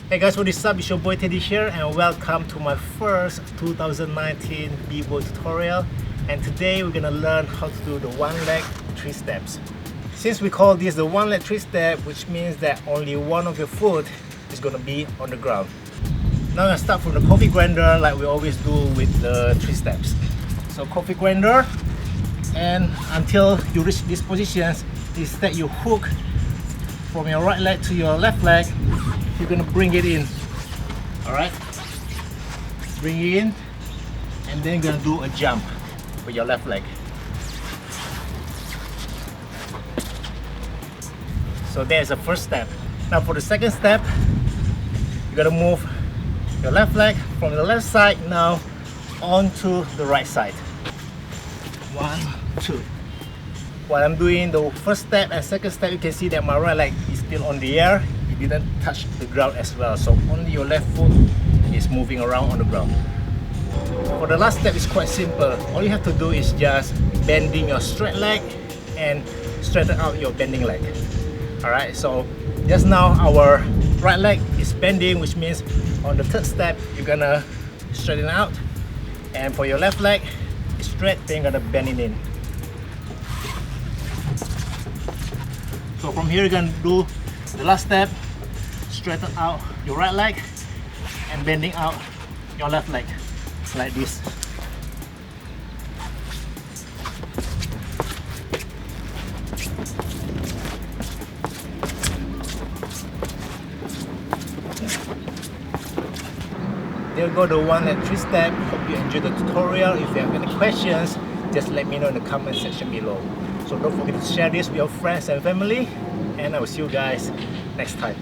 Hey guys, what is up? It's your boy Teddy here and welcome to my first 2019 b-boy tutorial. And today we're gonna learn how to do the one leg 3 steps. Since we call this the one leg 3 step, which means that only one of your foot is gonna be on the ground. Now I'm gonna start from the coffee grinder like we always do with the 3 steps. So coffee grinder, and until you reach these positions is that you hook from your right leg to your left leg. You're gonna bring it in. Alright? Bring it in, and then you're gonna do a jump with your left leg. So there's the first step. Now for the second step, you're gonna move your left leg from the left side now onto the right side. 1, 2. While I'm doing the first step and second step, you can see that my right leg is still on the air. It didn't touch the ground as well. So only your left foot is moving around on the ground. For the last step, it's quite simple. All you have to do is just bending your straight leg and straighten out your bending leg. Alright, so just now our right leg is bending, which means on the third step, you're gonna straighten out. And for your left leg, it's straight, then you're gonna bend it in. So from here, you're gonna do the last step, straighten out your right leg and bending out your left leg like this. There you go, the one leg 3 step. Hope you enjoyed the tutorial. If you have any questions, just let me know in the comment section below. So don't forget to share this with your friends and family, and I will see you guys next time.